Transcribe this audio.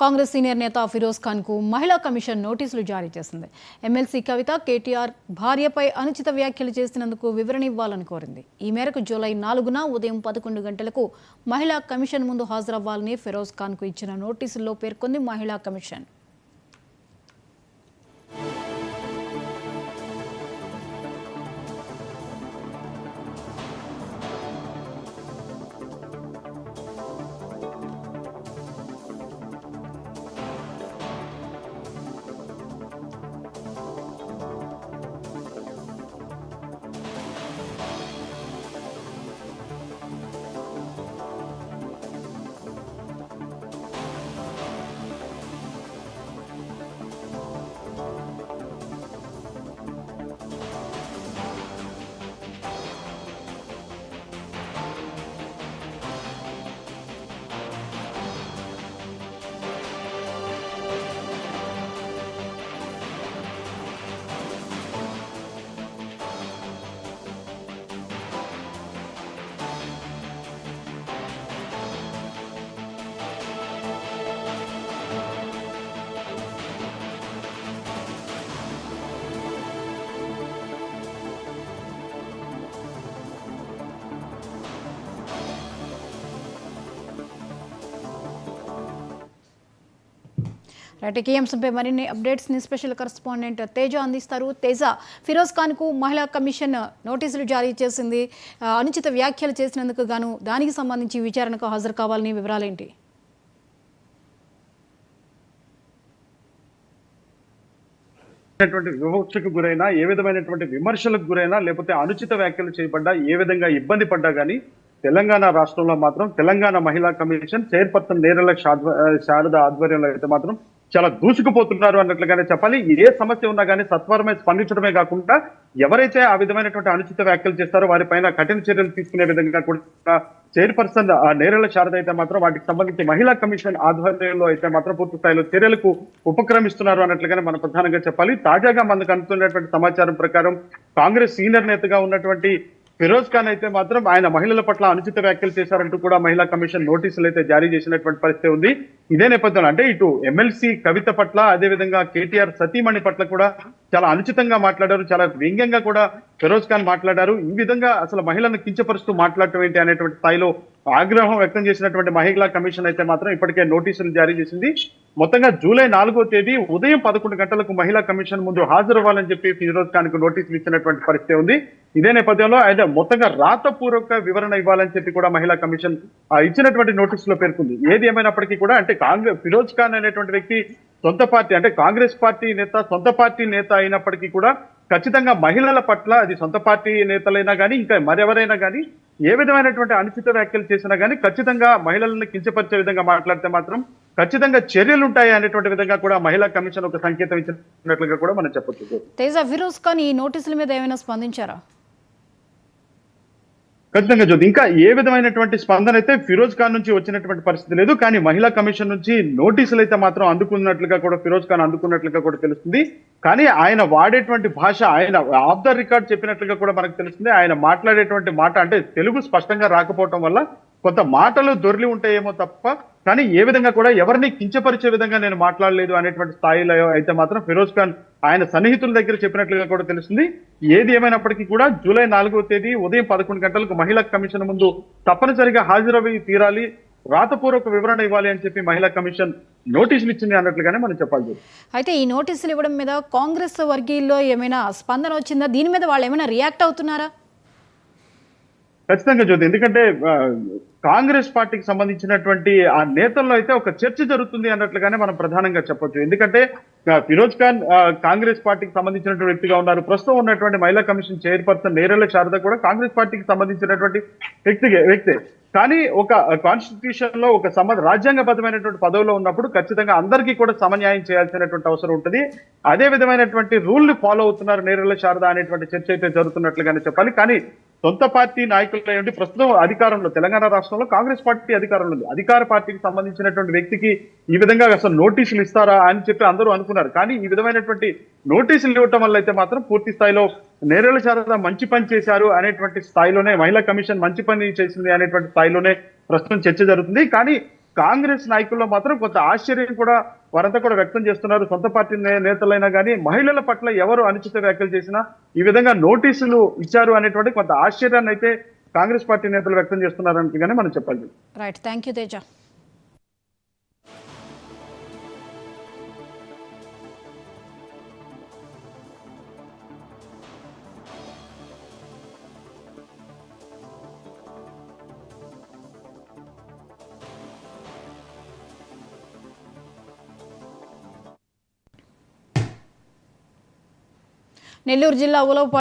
Congress senior నేత ఫిరోజ్ ఖాన్ కు మహిళా కమిషన్ నోటీసులు జారీ చేసింది. ఎమ్మెల్సీ కవిత కేటీఆర్ భార్యపై అనుచిత వ్యాఖ్యలు చేసినందుకు వివరణ ఇవ్వాలని కోరింది. ఈ మేరకు జూలై 4న ఉదయం 11 గంటలకు మహిళా కమిషన్ ముందు హాజరవ్వాలని ఫిరోజ్ ఖాన్ కు ఇచ్చిన నోటీసుల్లో పేర్కొంది మహిళా కమిషన్. ఈ అంశంపై మరిన్ని అప్డేట్స్ ని స్పెషల్ కరెస్పాండెంట్ తేజ అందిస్తారు. తేజ, ఫిరోజ్ ఖాన్ కు మహిళా కమిషన్ నోటీసులు జారీ చేసింది. అనుచిత వ్యాఖ్యలు చేసినందుకు గాను దానికి సంబంధించి విచారణకు హాజరు కావాలని వివరాలేంటి? వివక్షకు గురైనా, ఏ విధమైనటువంటి విమర్శలకు గురైనా, లేకపోతే అనుచిత వ్యాఖ్యలు చేయబడ్డా, ఏ విధంగా ఇబ్బంది పడ్డా గానీ తెలంగాణ రాష్ట్రంలో మాత్రం తెలంగాణ మహిళా కమిషన్ చైర్పర్సన్ నేరెళ్ల శారద ఆధ్వర్యంలో అయితే మాత్రం చాలా దూసుకుపోతున్నారు అన్నట్లుగానే చెప్పాలి. ఏ సమస్య ఉన్నా కానీ సత్వరమే స్పందించడమే కాకుండా ఎవరైతే ఆ విధమైనటువంటి అనుచిత వ్యాఖ్యలు చేస్తారో వారిపైన కఠిన చర్యలు తీసుకునే విధంగా కూడా చైర్పర్సన్ నేరెళ్ల శారద అయితే మాత్రం వాటికి సంబంధించి మహిళా కమిషన్ ఆధ్వర్యంలో అయితే మాత్రం పూర్తి స్థాయిలో చర్యలకు ఉపక్రమిస్తున్నారు అన్నట్లుగానే మనం ప్రధానంగా చెప్పాలి. తాజాగా మనకు అందుతున్నటువంటి సమాచారం ప్రకారం కాంగ్రెస్ సీనియర్ నేతగా ఉన్నటువంటి ఫిరోజ్ ఖాన్ అయితే మాత్రం ఆయన మహిళల పట్ల అనుచిత వ్యాఖ్యలు చేశారంటూ కూడా మహిళా కమిషన్ నోటీసులు అయితే జారీ చేసినటువంటి పరిస్థితి ఉంది. ఇదే నేపథ్యంలో అంటే ఇటు ఎమ్మెల్సీ కవిత పట్ల, అదేవిధంగా కేటీఆర్ సతీమణి పట్ల కూడా చాలా అనుచితంగా మాట్లాడారు, చాలా వ్యంగ్యంగా కూడా ఫిరోజ్ ఖాన్ మాట్లాడారు. ఈ విధంగా అసలు మహిళలను కించపరుస్తూ మాట్లాడటం ఏంటి అనేటువంటి స్థాయిలో ఆగ్రహం వ్యక్తం చేసినటువంటి మహిళా కమిషన్ అయితే మాత్రం ఇప్పటికే నోటీసులు జారీ చేసింది. మొత్తంగా జూలై 4వ తేదీ ఉదయం 11 గంటలకు మహిళా కమిషన్ ముందు హాజరవ్వాలని చెప్పి ఫిరోజ్ ఖాన్ కు నోటీసులు ఇచ్చినటువంటి పరిస్థితి ఉంది. ఇదే నేపథ్యంలో ఆయన మొత్తంగా రాతపూర్వక వివరణ ఇవ్వాలని చెప్పి కూడా మహిళా కమిషన్ ఇచ్చినటువంటి నోటీసులో పేర్కొంది. ఏది ఏమైనప్పటికీ కూడా అంటే ఫిరోజ్ ఖాన్ అనేటువంటి వ్యక్తి సొంత పార్టీ అంటే కాంగ్రెస్ పార్టీ నేత, సొంత పార్టీ నేత అయినప్పటికీ కూడా ఖచ్చితంగా మహిళల పట్ల, అది సొంత పార్టీ నేతలైనా కానీ ఇంకా మరెవరైనా కానీ ఏ విధమైనటువంటి అనుచిత వ్యాఖ్యలు చేసినా కానీ ఖచ్చితంగా మహిళలను కించపరిచే విధంగా మాట్లాడితే మాత్రం ఖచ్చితంగా చర్యలు ఉంటాయి అనేటువంటి విధంగా కూడా మహిళా కమిషన్ ఒక సంకేతం ఇచ్చినట్లుగా కూడా మనం చెప్పొచ్చు. తేజ, ఫిరోజ్ ఖాన్ ఈ నోటీసుల మీద ఏమైనా స్పందించారా? ఖచ్చితంగా జ్యోతి, ఇంకా ఏ విధమైనటువంటి స్పందన అయితే ఫిరోజ్ ఖాన్ నుంచి వచ్చినటువంటి పరిస్థితి లేదు. కానీ మహిళా కమిషన్ నుంచి నోటీసులు అయితే మాత్రం అందుకున్నట్లుగా కూడా ఫిరోజ్ ఖాన్ అందుకున్నట్లుగా కూడా తెలుస్తుంది. కానీ ఆయన వాడేటువంటి భాష, ఆయన ఆఫ్ ద రికార్డ్ చెప్పినట్లుగా కూడా మనకు తెలుస్తుంది. ఆయన మాట్లాడేటువంటి మాట అంటే తెలుగు స్పష్టంగా రాకపోవటం వల్ల కొంత మాటలు దొర్లి ఉంటాయేమో తప్ప కానీ ఏ విధంగా కూడా ఎవరిని కించపరిచే విధంగా నేను మాట్లాడలేదు అనేటువంటి స్థాయిలో అయితే మాత్రం ఫిరోజ్ ఖాన్ ఆయన సన్నిహితుల దగ్గర చెప్పినట్లుగా కూడా తెలుస్తుంది. ఏది ఏమైనప్పటికీ కూడా జూలై 4వ తేదీ ఉదయం 11 గంటలకు మహిళా కమిషన్ ముందు తప్పనిసరిగా హాజరవి తీరాలి, రాతపూర్వక వివరణ ఇవ్వాలి అని చెప్పి మహిళా కమిషన్ నోటీసులు ఇచ్చింది అన్నట్లుగానే మనం చెప్పాలి. అయితే ఈ నోటీసులు ఇవ్వడం మీద కాంగ్రెస్ వర్గీయుల్లో ఏమైనా స్పందన వచ్చిందా? దీని మీద వాళ్ళు ఏమైనా రియాక్ట్ అవుతున్నారా? ఖచ్చితంగా జ్యోతి, ఎందుకంటే కాంగ్రెస్ పార్టీకి సంబంధించినటువంటి ఆ నేతల్లో అయితే ఒక చర్చ జరుగుతుంది అన్నట్లుగానే మనం ప్రధానంగా చెప్పొచ్చు. ఎందుకంటే ఫిరోజ్ ఖాన్ కాంగ్రెస్ పార్టీకి సంబంధించినటువంటి వ్యక్తిగా ఉన్నారు. ప్రస్తుతం ఉన్నటువంటి మహిళా కమిషన్ చైర్పర్సన్ నేరెళ్ల శారద కూడా కాంగ్రెస్ పార్టీకి సంబంధించినటువంటి వ్యక్తే. కానీ ఒక కాన్స్టిట్యూషన్ లో ఒక రాజ్యాంగబద్ధమైనటువంటి పదవిలో ఉన్నప్పుడు ఖచ్చితంగా అందరికీ కూడా సమన్యాయం చేయాల్సినటువంటి అవసరం ఉంటుంది. అదే విధమైనటువంటి రూల్ ని ఫాలో అవుతున్నారు నేరెళ్ల శారద అనేటువంటి చర్చ అయితే జరుగుతున్నట్లుగానే చెప్పాలి. కానీ సొంత పార్టీ నాయకులు ఏంటి ప్రస్తుతం అధికారంలో తెలంగాణ రాష్ట్రంలో కాంగ్రెస్ పార్టీ అధికారంలో ఉంది. అధికార పార్టీకి సంబంధించినటువంటి వ్యక్తికి ఈ విధంగా అసలు నోటీసులు ఇస్తారా అని చెప్పి అందరూ అనుకున్నారు. కానీ ఈ విధమైనటువంటి నోటీసులు ఇవ్వటం వల్ల అయితే మాత్రం పూర్తి స్థాయిలో నేరెళ్ల శారద మంచి పని చేశారు అనేటువంటి స్థాయిలోనే, మహిళా కమిషన్ మంచి పని చేసింది అనేటువంటి స్థాయిలోనే ప్రస్తుతం చర్చ జరుగుతుంది. కానీ కాంగ్రెస్ నాయకుల్లో మాత్రం కొంత ఆశ్చర్యం కూడా వారంతా కూడా వ్యక్తం చేస్తున్నారు. సొంత పార్టీ నేతలైనా కానీ మహిళల పట్ల ఎవరు అనుచిత వ్యాఖ్యలు చేసినా ఈ విధంగా నోటీసులు ఇచ్చారు అనేటువంటి కొంత ఆశ్చర్యాన్ని అయితే కాంగ్రెస్ పార్టీ నేతలు వ్యక్తం చేస్తున్నారని మనం చెప్పాలి. Right, thank you Teja. Nellore జిల్లా ఉలవపాడు